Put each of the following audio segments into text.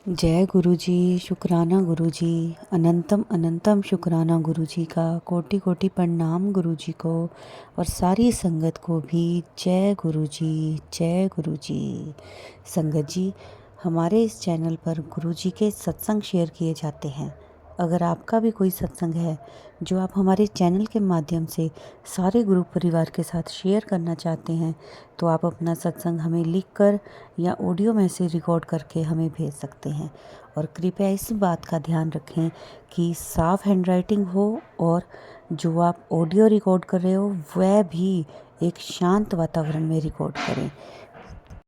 जय गुरु जी। शुक्राना गुरु जी। अनंतम अनंतम शुक्राना गुरु जी का। कोटि कोटि प्रणाम गुरु जी को और सारी संगत को भी। जय गुरु जी। जय गुरु जी। संगत जी, हमारे इस चैनल पर गुरु जी के सत्संग शेयर किए जाते हैं। अगर आपका भी कोई सत्संग है जो आप हमारे चैनल के माध्यम से सारे गुरु परिवार के साथ शेयर करना चाहते हैं, तो आप अपना सत्संग हमें लिखकर या ऑडियो मैसेज रिकॉर्ड करके हमें भेज सकते हैं। और कृपया इस बात का ध्यान रखें कि साफ़ हैंडराइटिंग हो और जो आप ऑडियो रिकॉर्ड कर रहे हो वह भी एक शांत वातावरण में रिकॉर्ड करें।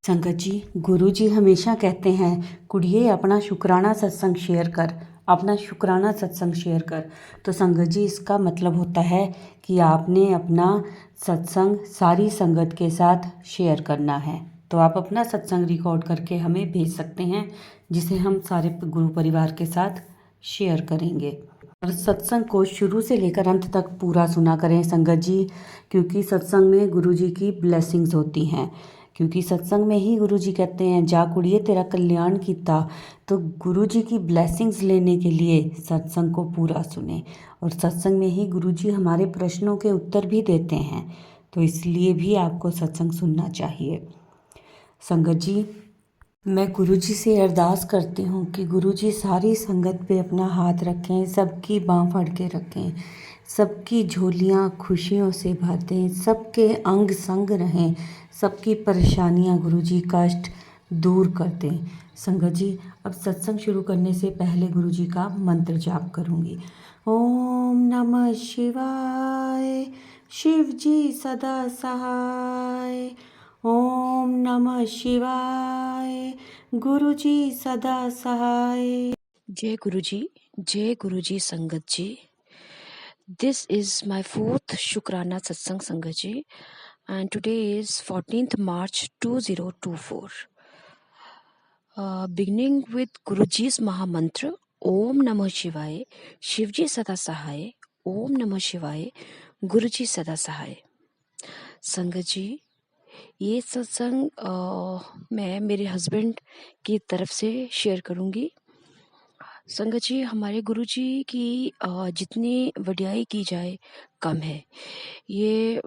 संगत जी, गुरु जी हमेशा कहते हैं, कुड़िए अपना शुक्राना सत्संग शेयर कर, अपना शुक्राना सत्संग शेयर कर। तो संगत जी, इसका मतलब होता है कि आपने अपना सत्संग सारी संगत के साथ शेयर करना है। तो आप अपना सत्संग रिकॉर्ड करके हमें भेज सकते हैं, जिसे हम सारे गुरु परिवार के साथ शेयर करेंगे। और सत्संग को शुरू से लेकर अंत तक पूरा सुना करें संगत जी, क्योंकि सत्संग में गुरु जी की ब्लेसिंग्स होती हैं। क्योंकि सत्संग में ही गुरु जी कहते हैं, जा कुड़िए तेरा कल्याण कीता। तो गुरु जी की ब्लेसिंग्स लेने के लिए सत्संग को पूरा सुने। और सत्संग में ही गुरु जी हमारे प्रश्नों के उत्तर भी देते हैं, तो इसलिए भी आपको सत्संग सुनना चाहिए। संगत जी, मैं गुरु जी से अरदास करती हूँ कि गुरु जी सारी संगत पे अपना हाथ रखें, सबकी बाँह फड़ के रखें, सबकी झोलियाँ खुशियों से भर दें, सबके अंग संग रहें, सबकी परेशानियाँ गुरु जी कष्ट दूर कर दें। संगत जी, अब सत्संग शुरू करने से पहले गुरु जी का मंत्र जाप करूँगी। ओम नमः शिवाय, शिव जी सदा सहाय। ओम नमः शिवाय, गुरु जी सदा सहाय। जय गुरु जी संगत जी। This is my fourth Shukrana Satsang Sangat ji, and today is 14th March 2024. Beginning with Guruji's Mahamantra, Om Namah Shivaya, Shivji Sada Sahaya, Om Namah Shivaya, Guruji Sada Sahaya. संगत जी, ये सत्संग मैं मेरे हस्बैंड की तरफ से शेयर करूँगी। संगत जी, हमारे गुरुजी की जितनी वडियाई की जाए कम है। ये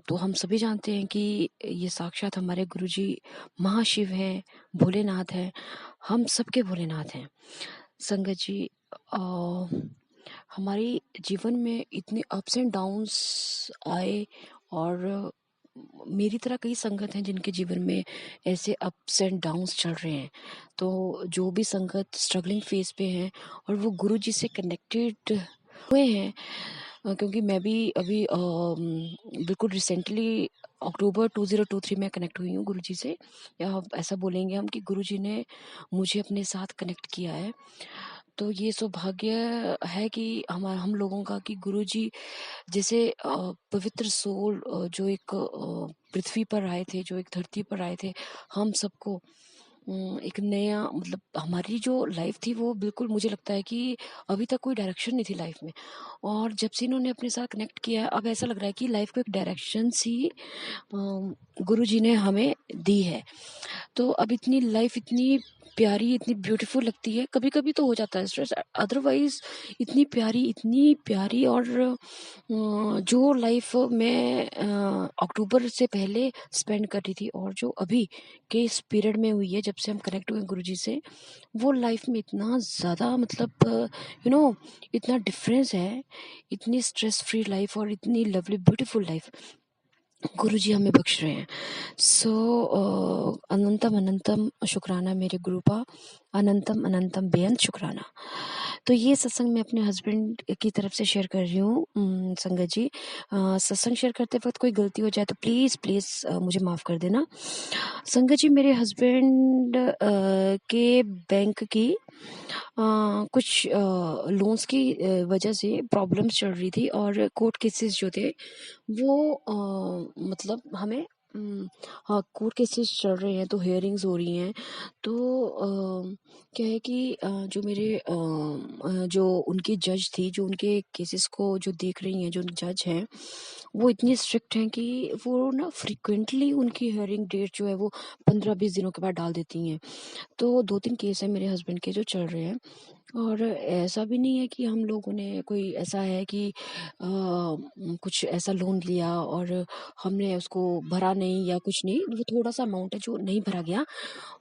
तो हम सभी जानते हैं कि ये साक्षात हमारे गुरुजी महाशिव हैं, भोलेनाथ हैं, हम सबके भोलेनाथ हैं। संगत जी, हमारी जीवन में इतने अप्स एंड डाउन्स आए, और मेरी तरह कई संगत हैं जिनके जीवन में ऐसे अप्स एंड डाउन्स चल रहे हैं। तो जो भी संगत स्ट्रगलिंग फेज पे हैं और वो गुरु जी से कनेक्टेड हुए हैं, क्योंकि मैं भी अभी बिल्कुल रिसेंटली अक्टूबर 2023 में कनेक्ट हुई हूँ गुरु जी से, या ऐसा बोलेंगे हम कि गुरु जी ने मुझे अपने साथ कनेक्ट किया है। तो ये सौभाग्य है कि हम लोगों का कि गुरु जी जैसे पवित्र सोल जो एक पृथ्वी पर आए थे, जो एक धरती पर आए थे, हम सबको एक नया, मतलब हमारी जो लाइफ थी वो बिल्कुल, मुझे लगता है कि अभी तक कोई डायरेक्शन नहीं थी लाइफ में, और जब से इन्होंने अपने साथ कनेक्ट किया है, अब ऐसा लग रहा है कि लाइफ को एक डायरेक्शन सी गुरु जी ने हमें दी है। तो अब इतनी लाइफ इतनी प्यारी, इतनी ब्यूटीफुल लगती है। कभी कभी तो हो जाता है स्ट्रेस, अदरवाइज इतनी प्यारी। और जो लाइफ मैं अक्टूबर से पहले स्पेंड कर रही थी और जो अभी के इस पीरियड में हुई है जब से हम कनेक्ट हुए गुरुजी से, वो लाइफ में इतना ज़्यादा, मतलब इतना डिफरेंस है। इतनी स्ट्रेस फ्री लाइफ और इतनी लवली ब्यूटीफुल लाइफ गुरु जी हमें बख्श रहे हैं। सो अनंतम अनंतम शुक्राना मेरे गुरुपा, अनंतम अनंतम बेअंत शुक्राना। तो ये सत्संग मैं अपने हस्बैंड की तरफ से शेयर कर रही हूँ। संगत जी, सत्संग शेयर करते वक्त कोई गलती हो जाए तो प्लीज़ प्लीज़ मुझे माफ़ कर देना। संगत जी, मेरे हस्बैंड के बैंक की कुछ लोन्स की वजह से प्रॉब्लम्स चल रही थी, और कोर्ट केसेस जो थे वो मतलब हमें हाँ, कोर्ट केसेस चल रहे हैं तो हियरिंग्स हो रही हैं। तो क्या है कि जो मेरे जो उनकी जज थी, जो उनके केसेस को जो देख रही हैं, जो जज हैं, वो इतनी स्ट्रिक्ट हैं कि वो ना फ्रीक्वेंटली उनकी हियरिंग डेट जो है वो 15-20 दिनों के बाद डाल देती हैं। तो 2-3 केस हैं मेरे हस्बैंड के जो चल रहे हैं। और ऐसा भी नहीं है कि हम लोगों ने कोई ऐसा है कि कुछ ऐसा लोन लिया और हमने उसको भरा नहीं या कुछ नहीं, वो थोड़ा-सा अमाउंट है जो नहीं भरा गया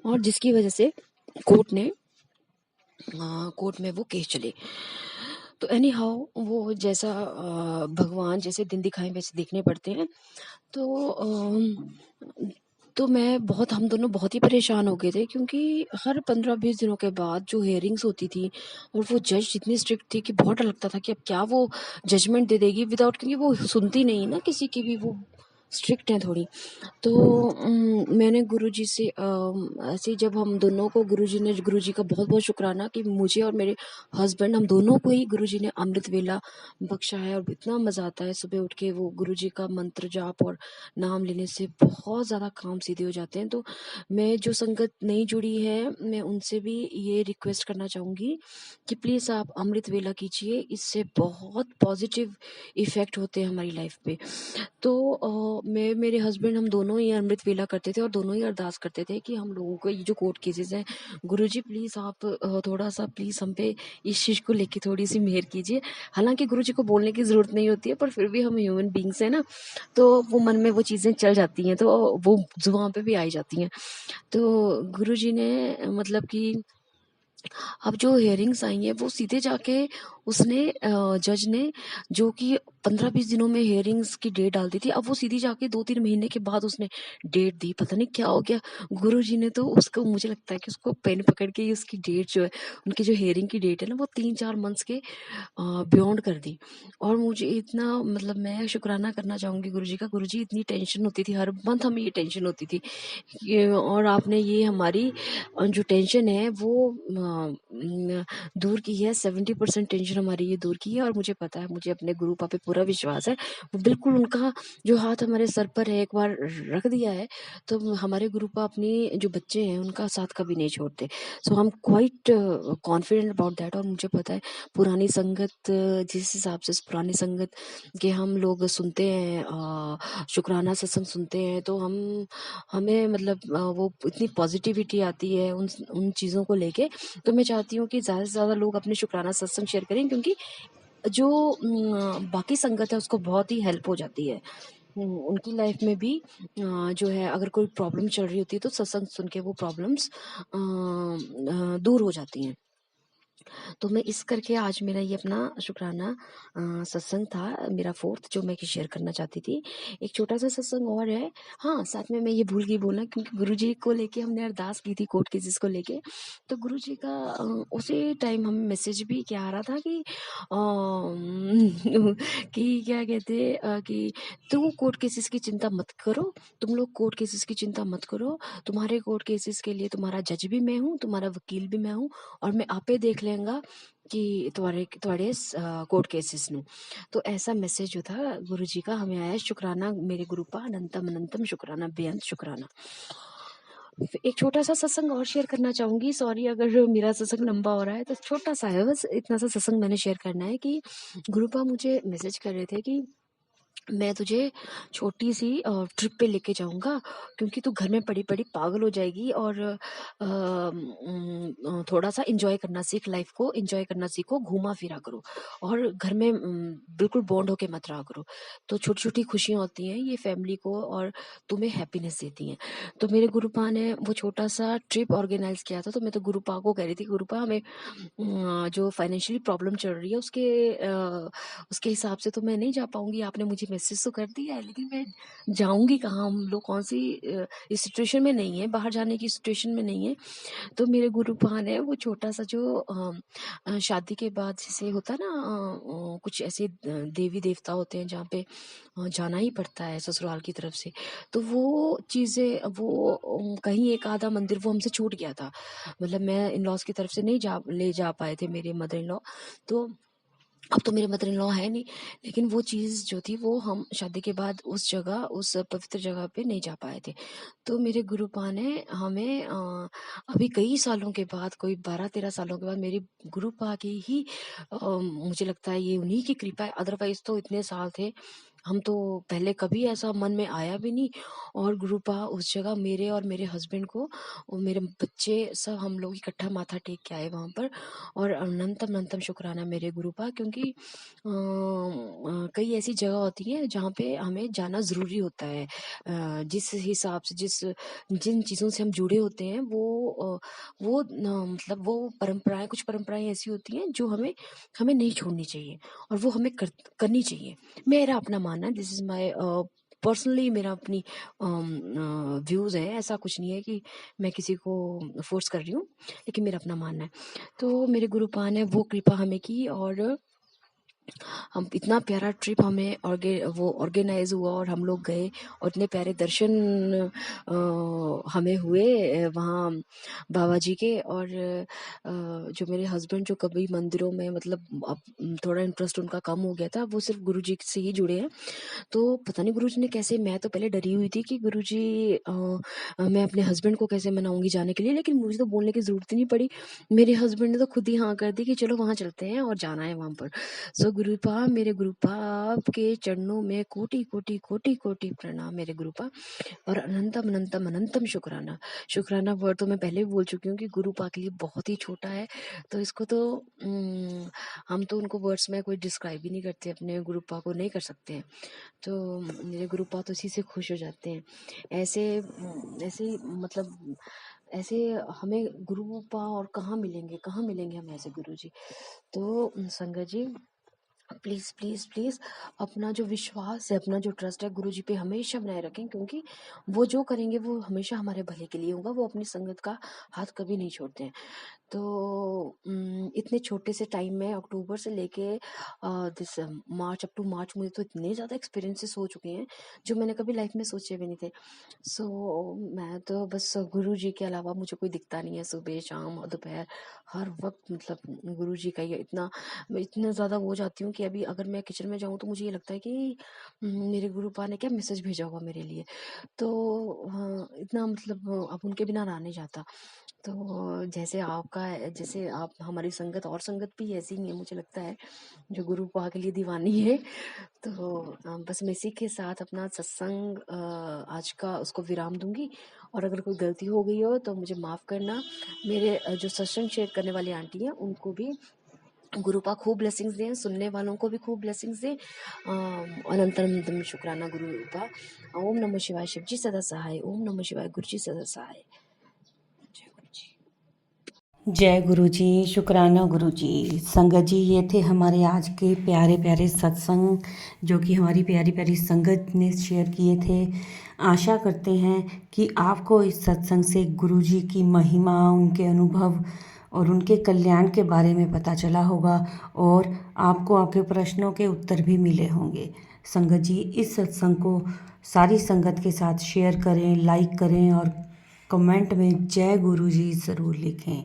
और जिसकी वजह से कोर्ट ने कोर्ट में वो केस चले। तो एनी हाउ वो जैसा भगवान जैसे दिन दिखाएँ वैसे देखने पड़ते हैं। तो तो मैं बहुत हम दोनों बहुत ही परेशान हो गए थे क्योंकि हर 15-20 दिनों के बाद जो हियरिंग्स होती थी और वो जज इतनी स्ट्रिक्ट थी कि बहुत डर लगता था कि अब क्या वो जजमेंट दे देगी विदाउट, क्योंकि वो सुनती नहीं ना किसी की भी, वो स्ट्रिक्ट हैं थोड़ी। तो मैंने गुरुजी से ऐसे ही जब हम दोनों को गुरुजी का बहुत-बहुत शुक्राना कि मुझे और मेरे हस्बैंड हम दोनों को ही गुरुजी ने अमृत वेला बख्शा है और इतना मज़ा आता है सुबह उठ के वो गुरुजी का मंत्र जाप और नाम लेने से बहुत ज़्यादा काम सीधे हो जाते हैं। तो मैं जो संगत नहीं जुड़ी है, मैं उनसे भी ये रिक्वेस्ट करना चाहूँगी कि प्लीज़ आप अमृत वेला कीजिए, इससे बहुत पॉज़िटिव इफ़ेक्ट होते हैं हमारी लाइफ़ पे। तो मैं मेरे हस्बैंड हम दोनों ही अमृत वेला करते थे और दोनों ही अरदास करते थे कि हम लोगों को ये जो कोर्ट केसेस हैं, गुरुजी प्लीज़ आप थोड़ा-सा प्लीज़ हम पे इस चीज़ को लेके थोड़ी-सी मेहर कीजिए। हालाँकि गुरुजी को बोलने की ज़रूरत नहीं होती है, पर फिर भी हम ह्यूमन बीइंग्स हैं ना, तो वो मन में वो चीज़ें चल जाती हैं, तो वो ज़ुबान पे भी आ ही जाती हैं। तो गुरुजी ने मतलब कि अब जो हियरिंग्स आई हैं वो सीधे जाके उसने जज ने, जो कि 15-20 दिनों में हियरिंग्स की डेट डाल दी थी, अब वो सीधी जाके 2-3 महीने के बाद उसने डेट दी। पता नहीं क्या हो गया, गुरुजी ने तो उसको, मुझे लगता है कि उसको पेन पकड़ के ही उसकी डेट जो है, उनकी जो हियरिंग की डेट है ना, वो 3-4 मंथ्स के बियॉन्ड कर दी। और मुझे इतना, मतलब मैं शुक्राना करना चाहूँगी गुरुजी का। गुरुजी इतनी टेंशन होती थी, हर मंथ हमें ये टेंशन होती थी और आपने ये हमारी जो टेंशन है वो दूर की है। 70% टेंशन हमारी ये दूर की है और मुझे पता है, मुझे अपने गुरु पापा पे पूरा विश्वास है। वो बिल्कुल, उनका जो हाथ हमारे सर पर है, एक बार रख दिया है तो हमारे गुरु पापा अपनी जो बच्चे हैं उनका साथ कभी नहीं छोड़ते। So I am quite confident about that. और मुझे पता है पुरानी संगत, जिस हिसाब से पुरानी संगत के हम लोग सुनते हैं, शुक्राना सत्संग सुनते हैं, तो हमें मतलब वो इतनी पॉजिटिविटी आती है उन उन चीज़ों को लेके। तो मैं चाहती हूँ कि ज़्यादा से ज़्यादा लोग अपने शुक्राना सत्संग शेयर करें, क्योंकि जो बाकी संगत है उसको बहुत ही हेल्प हो जाती है। उनकी लाइफ में भी जो है, अगर कोई प्रॉब्लम चल रही होती है तो सत्संग सुन के वो प्रॉब्लम्स दूर हो जाती हैं। तो मैं इस करके आज मेरा ये अपना शुक्राना सत्संग था, मेरा 4th, जो मैं शेयर करना चाहती थी। एक छोटा-सा सत्संग और है। हाँ, साथ में मैं ये भूल गई बोलना, क्योंकि गुरुजी को लेके हमने अरदास की थी कोर्ट केसेस को लेके। तो गुरुजी का उसी टाइम हमें मैसेज भी क्या आ रहा था कि कि क्या कहते हैं कि तू कोर्ट केसेस की चिंता मत करो, तुम लोग कोर्ट केसेस की चिंता मत करो। तुम्हारे कोर्ट केसेस के लिए तुम्हारा जज भी मैं हूँ, तुम्हारा वकील भी मैं हूँ और मैं आपे देख लेंगा कि ਤੁਹਾਡੇ कोर्ट केसेस ਨੂੰ। तो ऐसा मैसेज जो था गुरुजी का हमें आया। शुक्राना मेरे गुरु पा, अनंतम अनंतम शुक्राना, बेअंत शुक्राना। एक छोटा सा सत्संग और शेयर करना चाहूंगी। सॉरी अगर मेरा सत्संग लंबा हो रहा है, तो छोटा सा है, बस इतना सा सत्संग मैंने शेयर करना है कि गुरुपा मुझे मैसेज कर रहे थे कि मैं तुझे छोटी-सी ट्रिप पे लेके जाऊँगा, क्योंकि तू घर में पड़ी-पड़ी पागल हो जाएगी और थोड़ा-सा एन्जॉय करना सीख, लाइफ़ को एन्जॉय करना सीखो, घूमा-फिरा करो और घर में बिल्कुल बॉन्ड होके मत रहा करो। तो छोटी-छोटी खुशियाँ होती हैं, ये फैमिली को और तुम्हें हैप्पीनेस देती हैं। तो मेरे गुरुपा ने वो छोटा-सा ट्रिप ऑर्गेनाइज़ किया था, तो मैं तो गुरुपा को कह रही थी, गुरुपा हमें जो फाइनेंशियली प्रॉब्लम चल रही है उसके हिसाब से तो मैं नहीं जा पाऊँगी। आपने मुझे मैसेज तो कर दिया है, लेकिन मैं जाऊँगी कहाँ? हम लोग कौन-सी इस सिचुएशन में नहीं है, बाहर जाने की सिचुएशन में नहीं है। तो मेरे गुरुपा ने वो छोटा-सा जो शादी के बाद जैसे होता है ना, कुछ ऐसे देवी-देवता होते हैं जहाँ पे जाना ही पड़ता है ससुराल की तरफ से। तो वो चीज़ें, वो कहीं एक आधा मंदिर वो हमसे छूट गया था। मतलब मैं इन-लॉज़ की तरफ से नहीं ले जा पाए थे मेरे मदर इन लॉ। तो अब तो मेरे मदर इन लॉ है नहीं, लेकिन वो चीज़ जो थी वो हम शादी के बाद उस जगह, उस पवित्र जगह पे नहीं जा पाए थे। तो मेरे गुरुपा ने हमें अभी कई सालों के बाद, कोई 12-13 सालों के बाद, मेरी गुरुपा की ही मुझे लगता है ये उन्हीं की कृपा है, अदरवाइज़ तो इतने साल थे, हम तो पहले कभी ऐसा मन में आया भी नहीं। और गुरुपा उस जगह मेरे और मेरे हस्बैंड को और मेरे बच्चे सब हम लोग इकट्ठा माथा टेक के आए वहाँ पर। और अनंतम अनंतम शुक्राना मेरे गुरुपा, क्योंकि कई ऐसी जगह होती हैं जहाँ पे हमें जाना ज़रूरी होता है। जिस हिसाब से जिन चीज़ों से हम जुड़े होते हैं वो न मतलब वो परंपराएँ, कुछ परंपराएँ ऐसी होती हैं जो हमें हमें नहीं छोड़नी चाहिए और वो हमें करनी चाहिए। मेरा अपना मानना है, दिस इज़ माय पर्सनली, मेरा अपनी व्यूज़ है, ऐसा कुछ नहीं है कि मैं किसी को फ़ोर्स कर रही हूँ, लेकिन मेरा अपना मानना है। तो मेरे गुरुपा ने वो कृपा हमें की और हम इतना प्यारा ट्रिप हमें वो ऑर्गेनाइज हुआ और हम लोग गए और इतने प्यारे दर्शन हमें हुए वहाँ बाबा जी के। और जो मेरे हस्बैंड जो कभी मंदिरों में, मतलब अब थोड़ा इंटरेस्ट उनका कम हो गया था, वो सिर्फ गुरु जी से ही जुड़े हैं। तो पता नहीं गुरुजी ने कैसे, मैं तो पहले डरी हुई थी कि गुरुजी मैं अपने हस्बैंड को कैसे मनाऊंगी जाने के लिए, लेकिन मुझे तो बोलने की ज़रूरत ही नहीं पड़ी। मेरे हस्बैंड ने तो खुद ही हाँ कर दी कि चलो वहाँ चलते हैं और जाना है वहाँ पर। सो गुरुपा, मेरे गुरुपा आपके चरणों में कोटि कोटि कोटि कोटि प्रणाम मेरे गुरुपा। और अनंतम अनंतम अनंतम शुक्राना। शुक्राना वर्ड तो मैं पहले भी बोल चुकी हूँ कि गुरुपा के लिए बहुत ही छोटा है, तो इसको तो हम तो उनको वर्ड्स में कोई डिस्क्राइब ही नहीं करते, अपने गुरुपा को नहीं कर सकते हैं। तो मेरे गुरुपा तो इसी से खुश हो जाते हैं। ऐसे मतलब ऐसे हमें गुरुपा और कहाँ मिलेंगे हम ऐसे गुरुजी। तो संगत जी, प्लीज़ प्लीज़ प्लीज़ अपना जो विश्वास है, अपना जो ट्रस्ट है गुरुजी पे हमेशा बनाए रखें, क्योंकि वो जो करेंगे वो हमेशा हमारे भले के लिए होगा। वो अपनी संगत का हाथ कभी नहीं छोड़ते हैं। तो इतने छोटे से टाइम में, अक्टूबर से लेके दिस मार्च, अप टू मार्च, मुझे तो इतने ज़्यादा एक्सपीरियंसेस हो चुके हैं जो मैंने कभी लाइफ में सोचे भी नहीं थे। सो मैं तो बस, गुरु जी के अलावा मुझे कोई दिखता नहीं है, सुबह शाम और दोपहर हर वक्त, मतलब गुरु जी का ही है। मैं इतना ज़्यादा वो हो जाती हूँ कि अभी अगर मैं किचन में जाऊँ तो मुझे ये लगता है कि मेरे गुरु पा ने क्या मैसेज भेजा होगा मेरे लिए। तो हाँ, इतना मतलब अब उनके बिना रहा नहीं जाता। तो जैसे आप हमारी संगत, और संगत भी ऐसी ही है मुझे लगता है, जो गुरु पा के लिए दीवानी है। तो बस मैं इसी के साथ अपना सत्संग आज का उसको विराम दूंगी। और अगर कोई गलती हो गई हो तो मुझे माफ़ करना। मेरे जो सत्संग शेयर करने वाली आंटी हैं उनको भी गुरुपा खूब ब्लेसिंग्स दें, सुनने वालों को भी खूब ब्लेसिंग्स दें। अनंतम अनंतम शुक्राना गुरुपा। ओम नमः शिवाय, शिव जी सदा सहाय। ओम नमः शिवाय, गुरु जी सदा सहाय। जय गुरु जी। जय गुरु जी, शुक्राना गुरु जी। संगत जी, ये थे हमारे आज के प्यारे प्यारे सत्संग जो कि हमारी प्यारी प्यारी संगत ने शेयर किए थे। आशा करते हैं कि आपको इस सत्संग से गुरु जी की महिमा, उनके अनुभव और उनके कल्याण के बारे में पता चला होगा और आपको आपके प्रश्नों के उत्तर भी मिले होंगे। संगत जी, इस सत्संग को सारी संगत के साथ शेयर करें, लाइक करें और कमेंट में जय गुरु जी ज़रूर लिखें।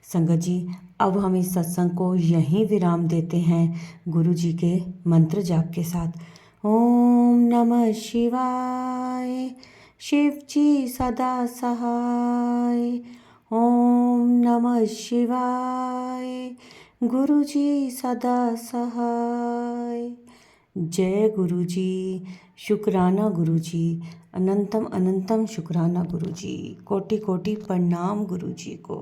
संगत जी, अब हम इस सत्संग को यहीं विराम देते हैं गुरु जी के मंत्र जाप के साथ। ओम नमः शिवाय, शिव जी सदा सहाय। ओम नमः शिवाय, गुरु जी सदा सहाय। जय गुरु जी, शुक्राना गुरु जी, अनंतम अनंतम शुक्राना गुरु जी, कोटि कोटि प्रणाम गुरु जी को।